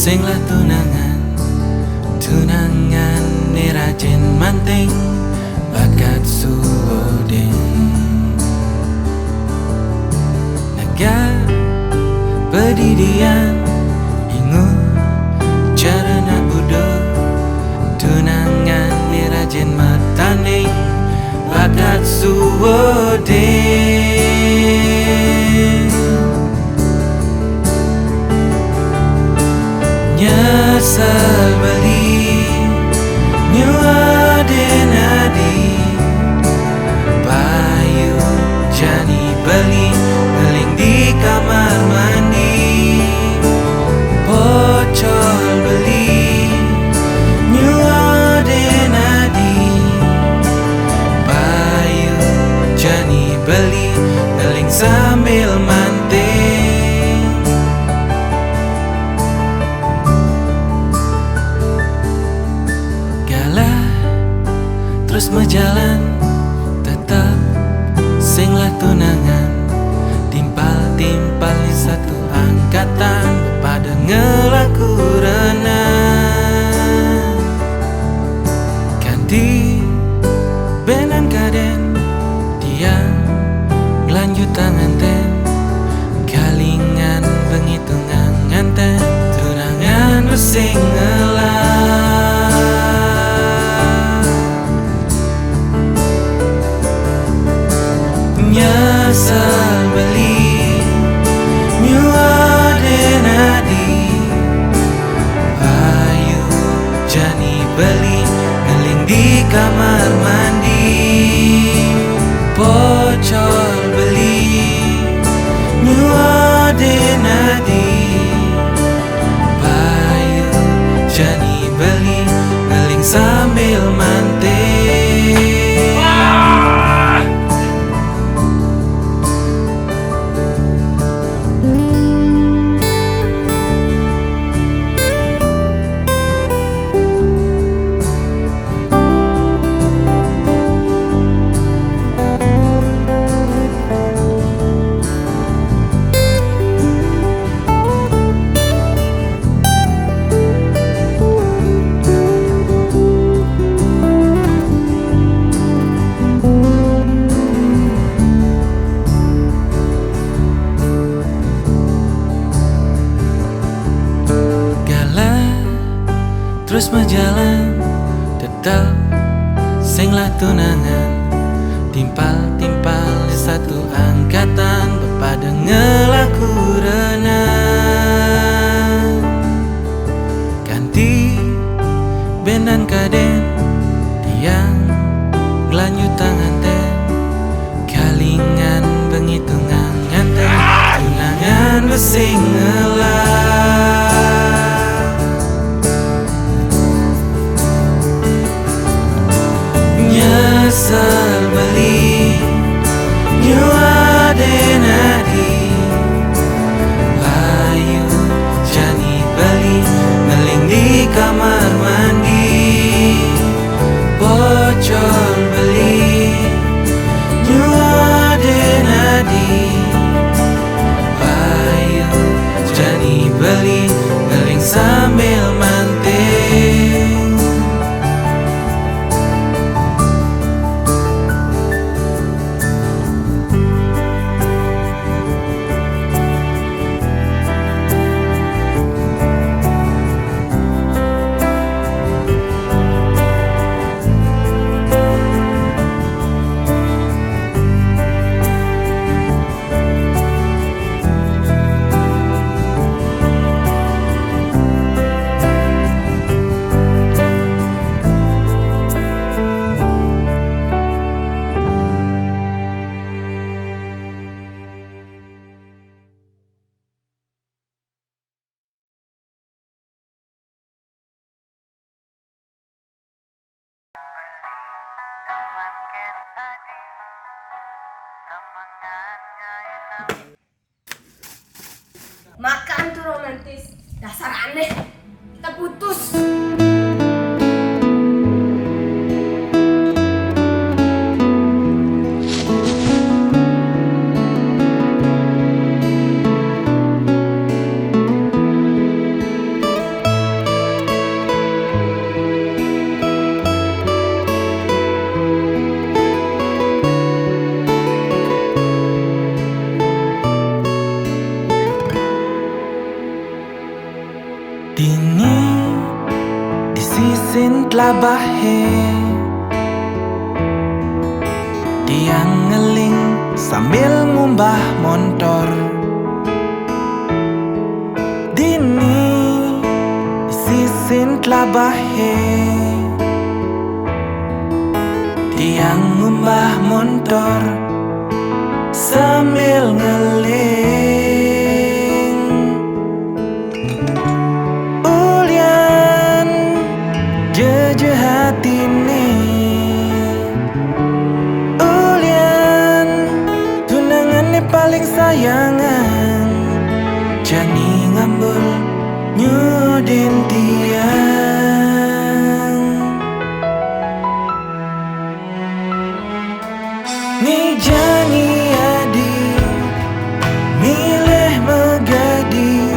Singlah tunangan, tunangan ni rajin manting bakat suodeng. Naga pedidian ingut cara nak udah. Tunangan ni rajin mataning bakat suodeng. Nyesal beli nyuaden adi payu jani beli ngeling di kamar mandi. Pocol beli nyuaden adi payu jani beli ngeling sambil manting. Terus berjalan, tetap singlah tunangan. Timpal-timpal di satu angkatan pada ngelaku renang. Ganti benan kaden tiang lanjut tangan ten. Kalingan penghitungan nganten tunangan bersing ngelang. Nyesal beli nyuaden adi payu jani beli ngeling di kamar mandi. Pocol beli nyuaden adi payu jani beli ngeling sambil manting. Terus berjalan, tetap singlah tunangan. Timpal-timpal di satu angkatan berpada ngelaku renang. Ganti benan kaden tiang ngelanjut tangan ten. Kalingan penghitungan nganten tunangan bersing ngelang. Nyesal beli nyuaden adi payu jani beli ngeling di kamar mandi. Pocol beli nyuaden adi payu jani beli ngeling sambil manting. Makan tuh romantis, dasar aneh. Kita putus. tlabahe dia ngeling sambil ngumbah motor. Dini sisin tlabahe dia ngumbah motor sambil ngeling. Ulian jeje hati nih, ulian tunangannya paling sayangan, jani ngambul nyudin tiang. Ni jani adi milih megadi,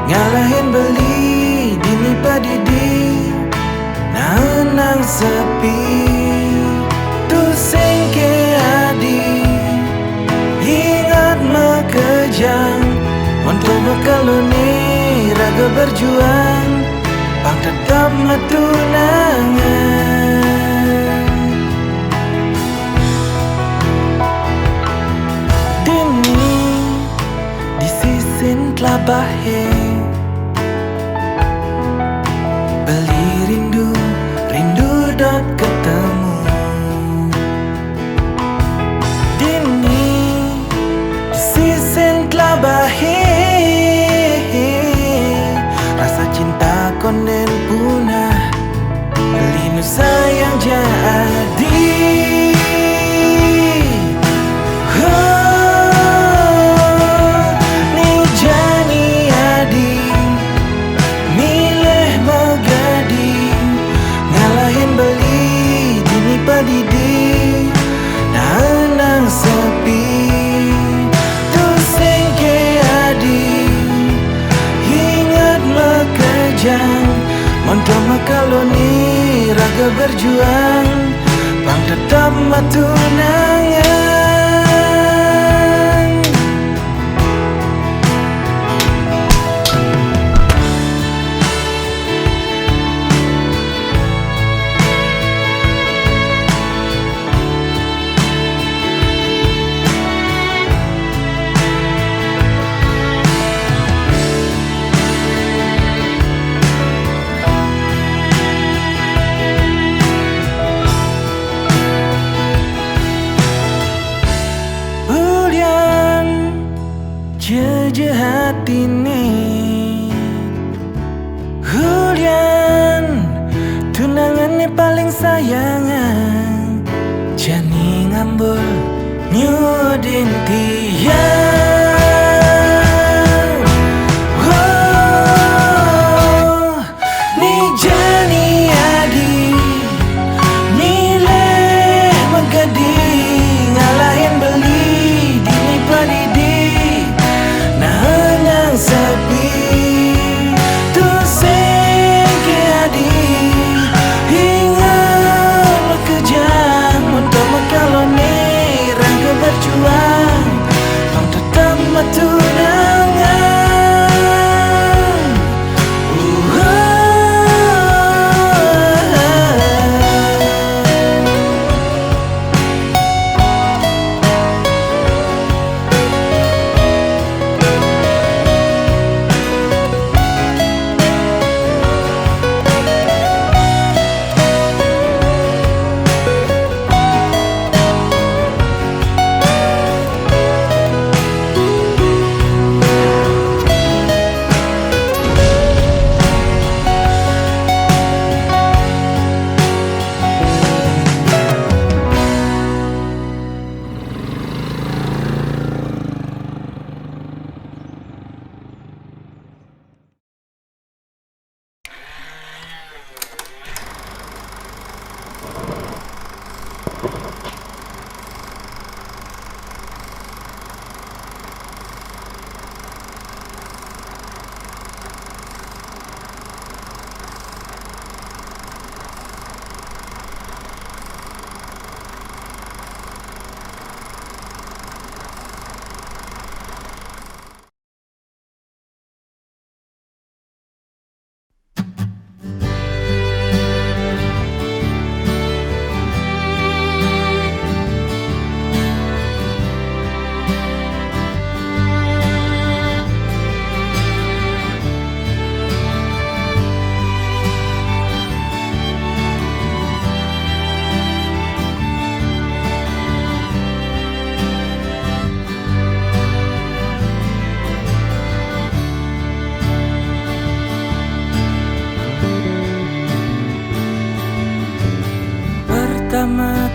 ngalahin beli dini padidi nanang sepi. Tu sengke adi ingat mekejang untuk mekaluni raga berjuang pang tetap matunangan. Dini di sisin tlabahe beli rindu, rindu dot ketemu. Dini di sisin tlabahe rasa cinta konden punah, beli nu sayang jadi. Padidi nanang sepi. Tu sengke adi ingat mekejang monto makaloni raga berjuang pang tetap matunangan. Jeje hati nih, Julian tunangannya paling sayangan, jani ngambul nyudin tiang. Oh, ni jani adi milih megadi, ngalahin beli dini padidi nanang sepi. Tu sengke adi ingat mekejang untuk mekaloni raga berjuang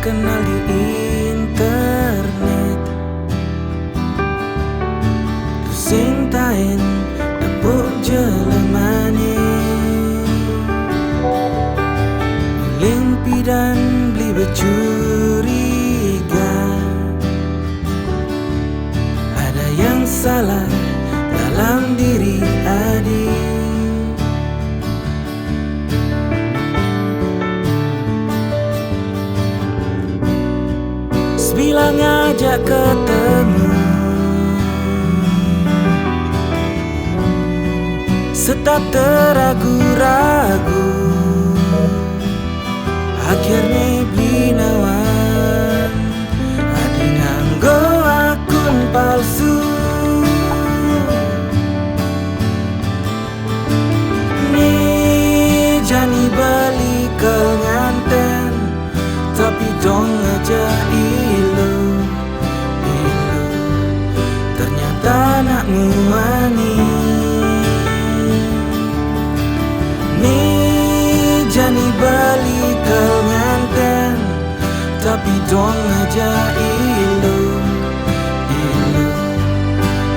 kenal di internet, sing taen dapuk jelemane, limpi dan beli bercuriga. Ada yang salah dalam diri adik. Bila ngajak ketemu, setap teragu-ragu, akhirnya beli nawan, adi nganggo akun palsu. Nih jani balik ke nganten, tapi dong ngajak ilu, ternyata nak muani. Nih jani balik ke nganten, tapi dong ngajak ilu,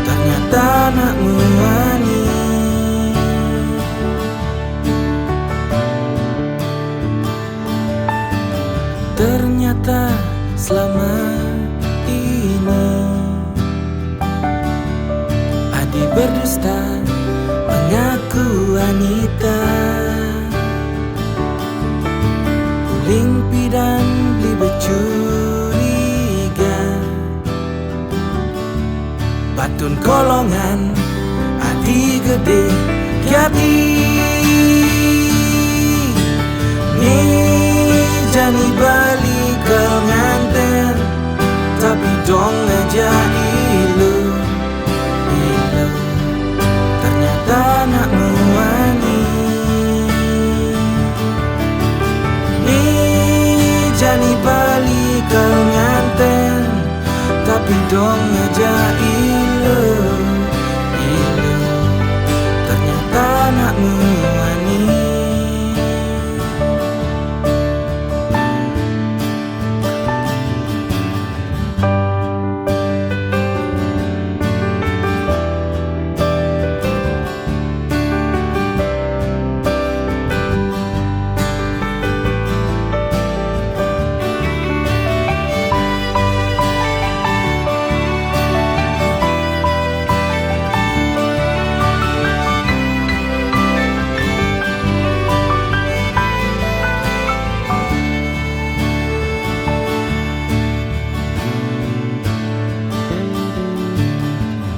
ternyata nak muani. Ternyata selama ini Adi berdusta mengaku wanita, limpi dan beli bercuriga. Batun kolongan Adi gede jati. Nih jani balik ke nganten, tapi dong ngajak ilu, ternyata nak muani. Nih jani balik ke nganten, tapi dong ngajak ilu, ternyata nak muani.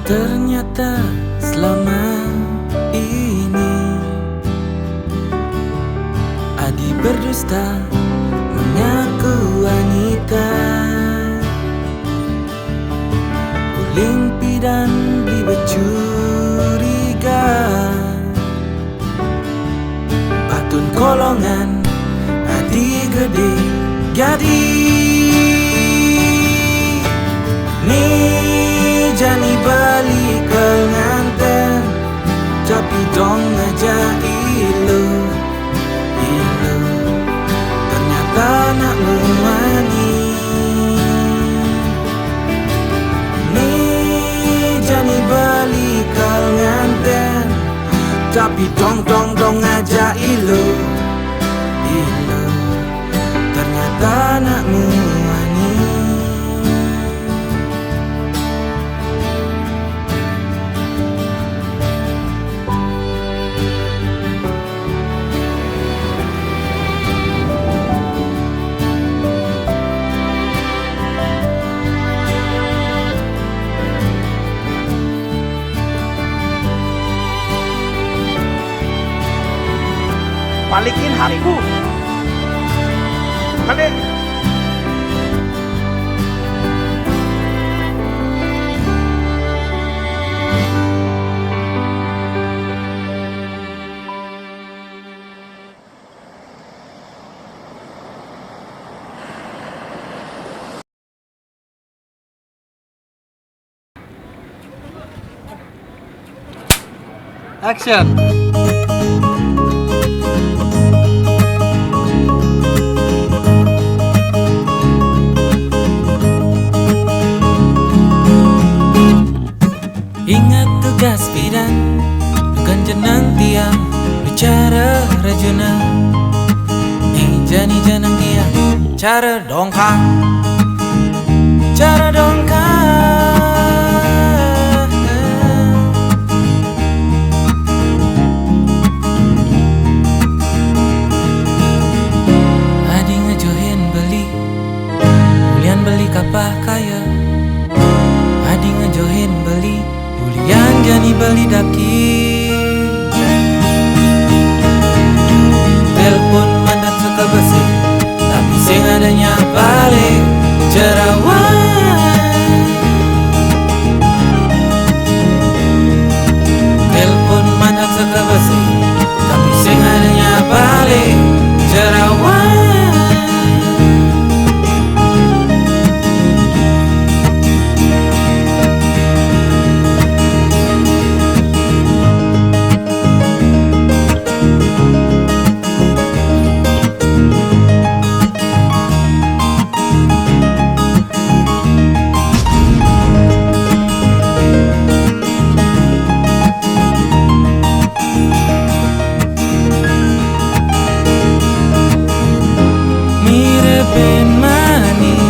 Ternyata selama ini Adi berdusta mengaku wanita, limpi dan beli bercuriga. Batun kolongan Adi gede jadi. Nih jani balik ke nganten, tapi dong ngajak ilu, ternyata nak muani. Nih jani balik ke nganten, tapi dong ngajak ilu, ternyata nak muani. Balikin hakku. Balik. Action. juna ni jani janang dia cara dongkang adi ngejohin beli ulian beli kapah kaya adi ngejohin beli ulian jani beli daki telepon mandat suka besi tapi sing adanya balik jerawat telepon mandat suka besi tapi sing adanya balik jerawat ben manis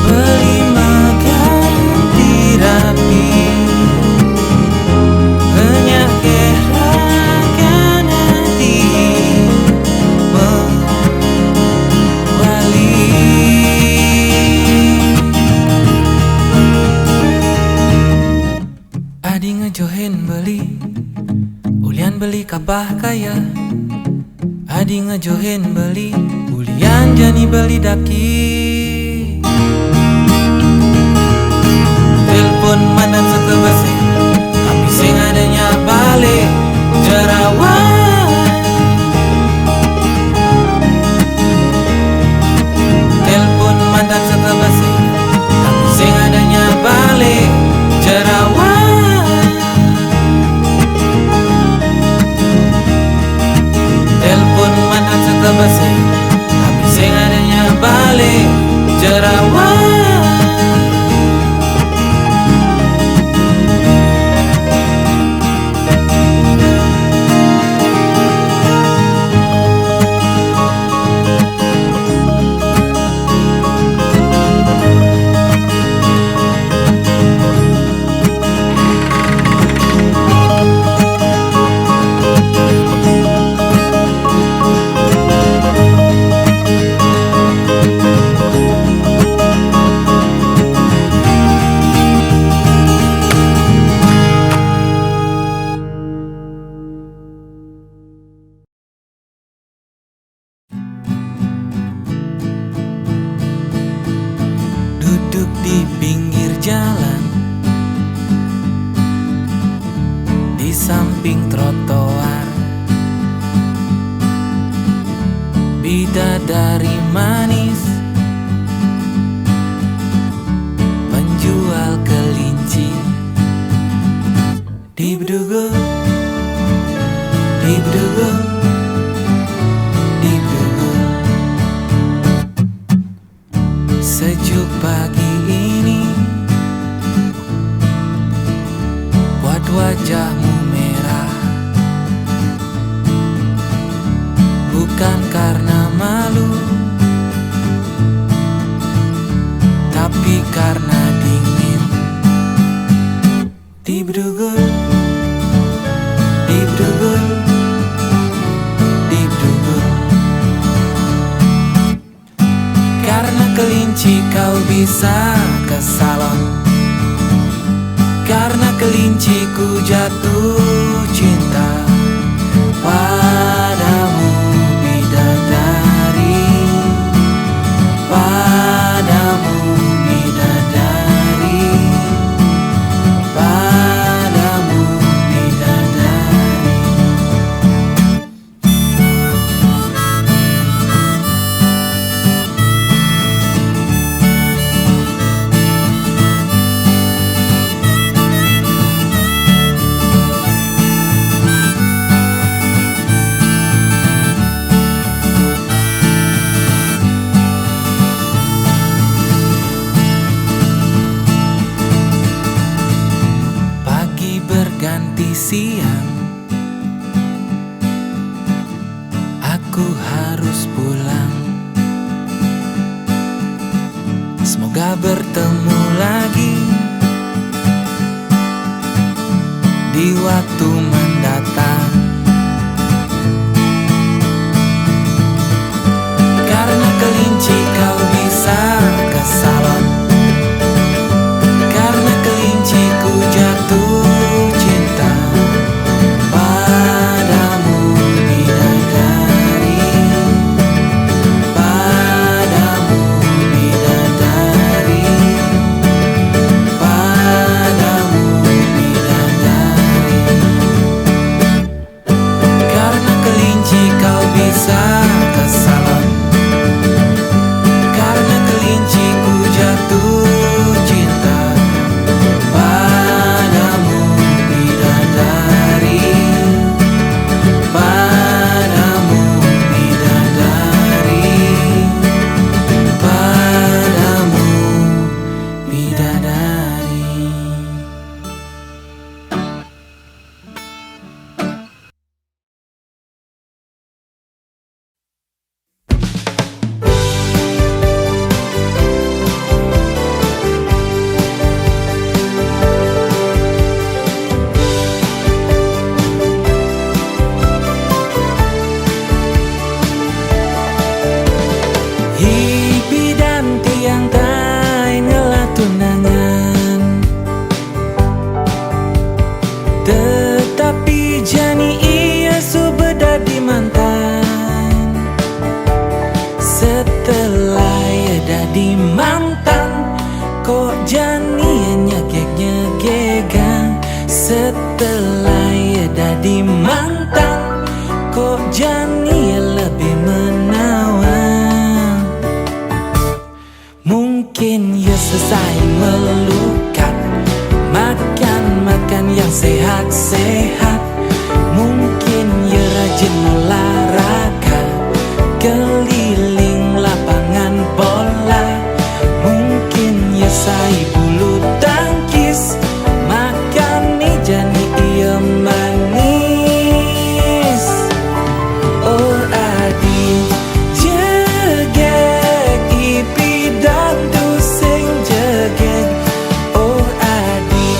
beli makan terapi banyak gerakan hati membalik adi ngejohin beli ulian beli kapah kaya adi ngejohin beli ulian jani beli daki telepon mandan suka besi tapi sing adanya balik jerawat telepon mandan suka besi tapi sing adanya balik jerawat telepon mandan suka besi tapi sing adanya balik jerawat duduk di pinggir jalan di samping trotoar bidadari manis penjual kelinci dibdugu dibdugu dibdugu sejuk pagi ini buat wajahmu merah bukan karena malu tapi karena dingin dibdugu dibdugu dibdugu karena kelinci kau bisa ke salon karena kelinci ku jatuh cinta padamu bidadari padamu bidadari padamu bidadari siang Semoga bertemu lagi di waktu mendatang. Karena kelinci kau bisa ke salon, karena kelinci ku jatuh cinta padamu bidadari, padamu bidadari, padamu bidadari. Karena kelinci kau bisa ke salon, karena kelinci ku jatuh cinta padamu bidadari, padamu bidadari, padamu bidadari. Hibi dan tiang tai ngelah tunangan, tetapi jani ia subeda di mantan. Setelah ia jadi mantan, kok jani nyegek-nyegegan. Setelah ia jadi mantan, kok jani lebih menawan. Mungkin ia selesai melukat, makan yang sehat-sehat. Mungkin ia rajin olahraga, keliling lapangan bola. Mungkin ia sai bulu tangkis, makan jani ia manis. Oh adi jegek ipi dan tu sing jegek. Oh adi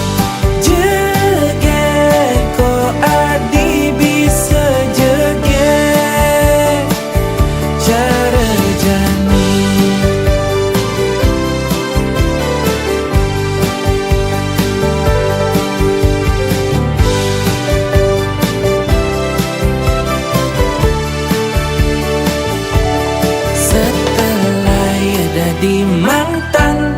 jegek, kok adi bisa jegek cara jani. Setelah ia jadi mantan,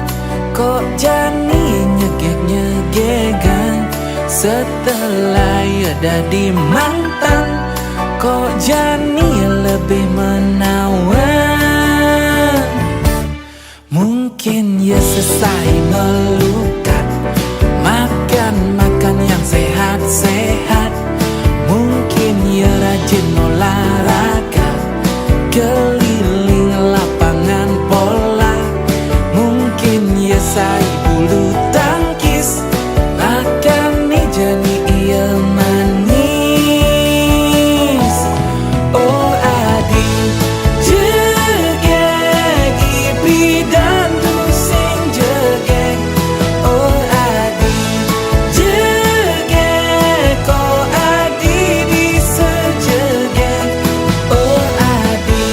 kok jani nyegek-nyegegan. Setelah ia jadi mantan, kok jani lebih menawan. Mungkin ia selesai melukat, makan yang sehat-sehat. Mungkin ia rajin olahraga, keliling lapangan bola. Mungkin ia sai bulu tangkis, makan jani ia manis. Oh adi jegek ipi dan tu sing jegek. Oh adi jegek, kok adi bisa jegek. Oh adi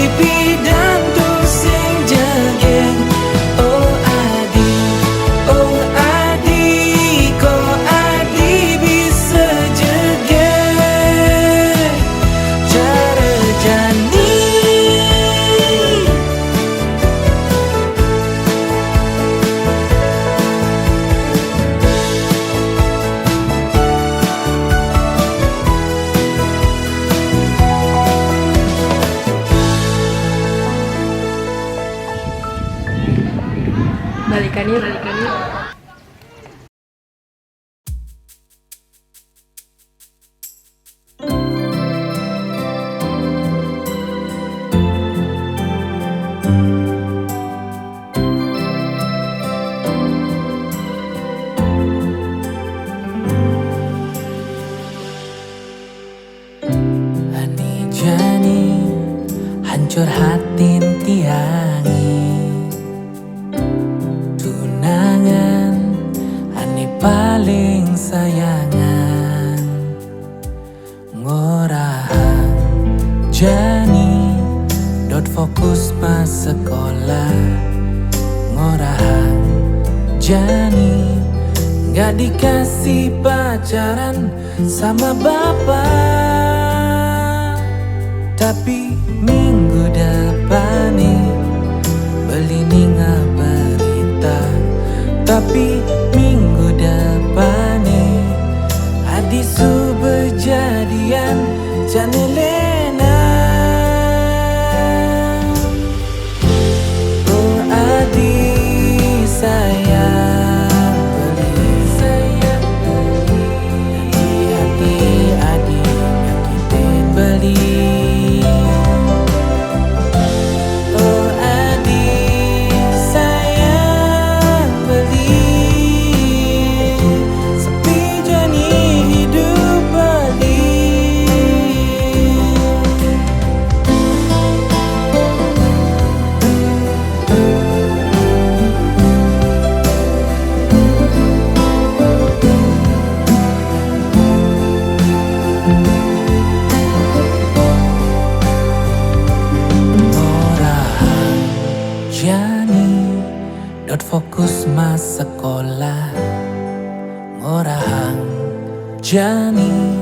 ipi dan tu sing jegek. Oh adi kok adi bisa jegek cara jani. Balikan yuk. Ani jani hancur hati dintiangi tunangan ane paling sayangan ngorahang jani dot fokus mas sekolah ngorahang jani gak dikasih pacaran sama bapak, tapi minggu depan nih beli ninga berita. Tapi minggu depan nih hadisu berjadian Janelena. Oh adik sayang beli hati adik yang kita beli. Oh adik sayang beli sepi jani hidup beli. Ngorahang jani dot fokus mas sekolah ngorahang jani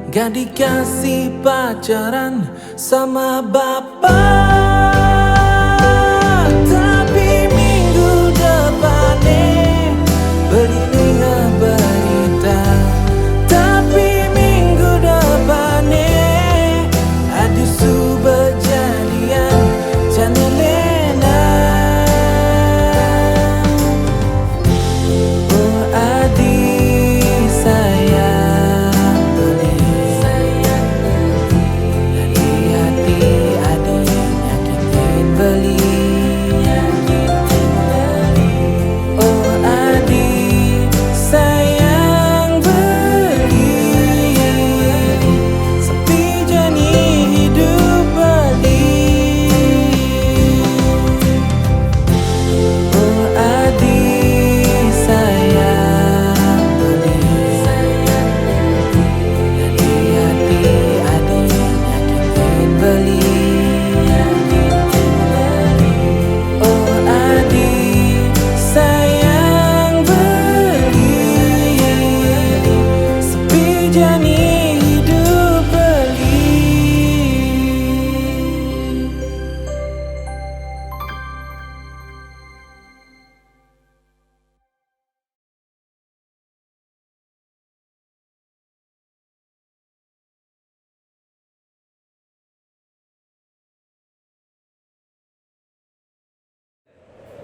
gak dikasih pacaran sama bapak, tapi minggu depannya beli ninga berita. Tapi minggu depannya hadisu berjadian Janelena. Oh adik sayang beli hati adik nyakitin beli. Oh adik sayang beli sepi jani hidup beli. Oh adik sayang beli hati adik nyakitin beli. Oh adik sayang beli sepi jani hidup beli.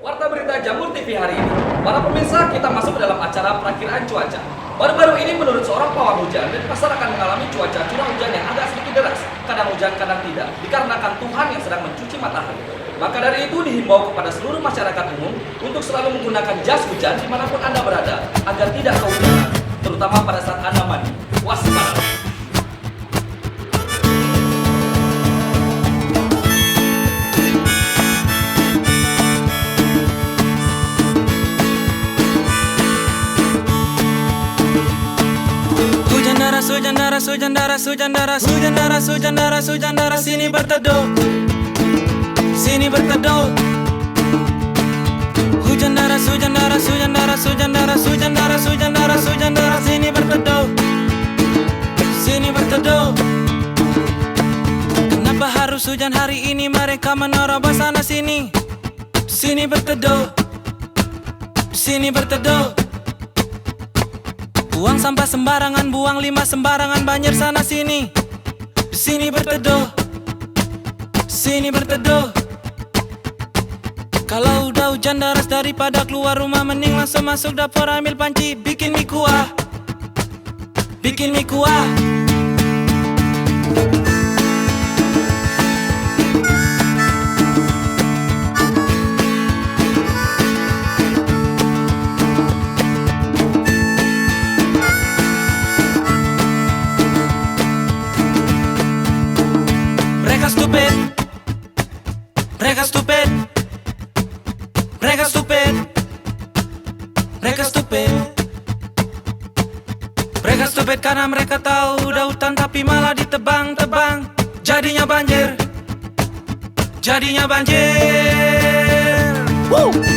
Warta berita Jamur TV hari ini. Para pemirsa, kita masuk ke dalam acara perakiraan cuaca. Baru-baru ini menurut seorang pawang hujan, Denpasar akan mengalami cuaca curah hujan yang agak sedikit deras. Kadang hujan, kadang tidak, dikarenakan Tuhan yang sedang mencuci matahari. Maka dari itu dihimbau kepada seluruh masyarakat umum untuk selalu menggunakan jas hujan dimanapun Anda berada, agar tidak kehujanan, terutama pada saat Anda mandi. Waspada! Hujan deras, hujan deras, hujan deras, hujan deras, hujan deras, hujan deras, sini berteduh, sini berteduh. Hujan deras, hujan deras, hujan deras, hujan deras, hujan deras, hujan deras, hujan deras, sini berteduh, sini berteduh. Kenapa harus hujan hari ini? Mereka menerobos sana sini, sini berteduh, sini berteduh. Buang sampah sembarangan, buang limbah sembarangan, banjir sana sini, sini berteduh, sini berteduh. Kalau udah hujan deras, daripada keluar rumah mending langsung masuk dapur ambil panci, bikin mie kuah, bikin mie kuah. Mereka stupid. Mereka stupid. Mereka stupid. Mereka stupid karena mereka tahu udah hutan tapi malah ditebang-tebang. Jadinya banjir. Jadinya banjir. Woo!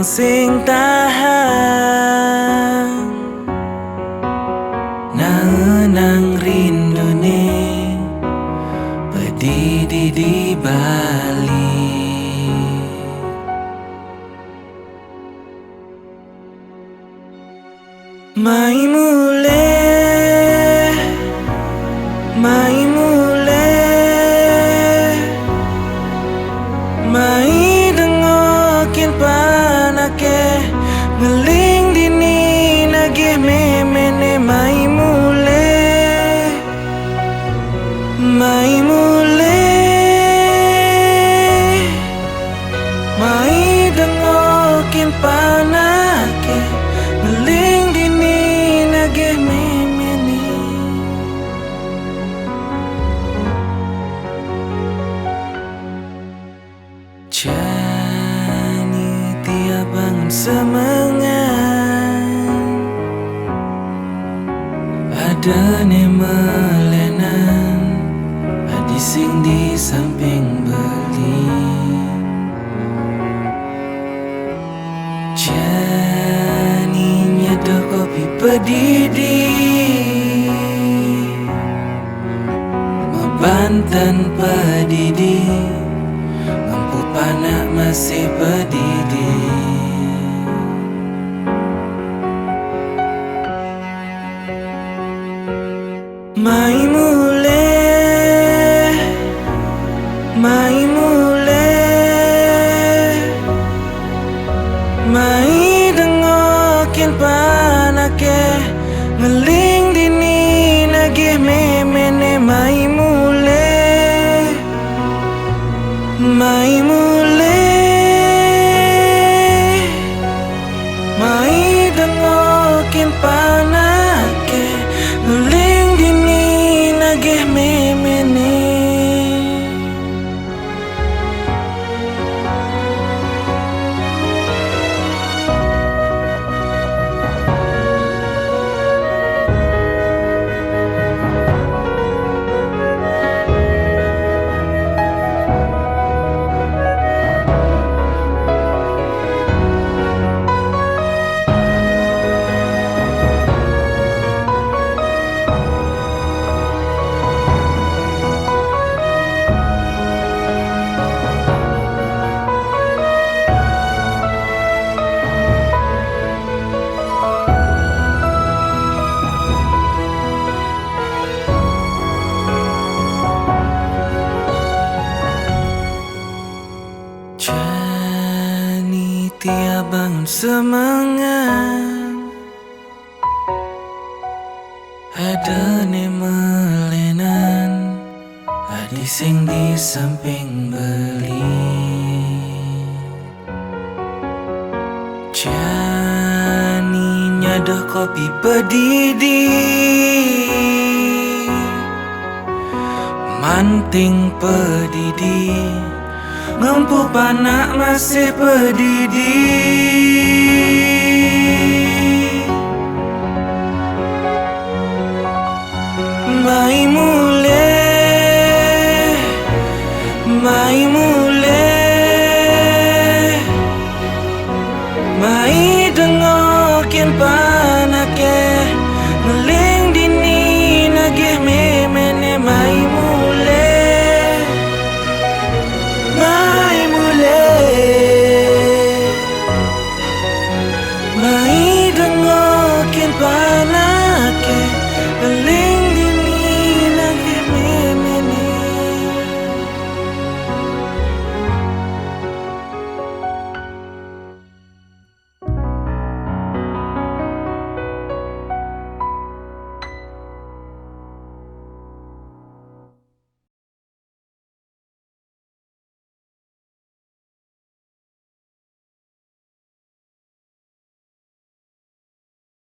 sing tahan nang rindune pedidi di Bali. Mai mulai mai dengokin panake ngeling dini nagih memene. Mai mulai mai dengokin panake ngeling dini nagih memene. Jani tiap bangun semangat ada ne melenan adi sing di samping beli. Jani nyeduh kopi pedidi Banten pedidi Lampu panak masih pedidi. Mai mulai mai dengokin panake ngeling dini nagih memene. Mai mulai mai dengokin panake ngeling dini nagih memene. Jani tiap bangun semangat ada ne melenan adi sing di samping beli. Jani nyaduh kopi pedidi manting pedidi Lampu panak masih pedidi. Mai mulai mai dengokin panake ngeling dini nagih memene. Mai mai dengokin panake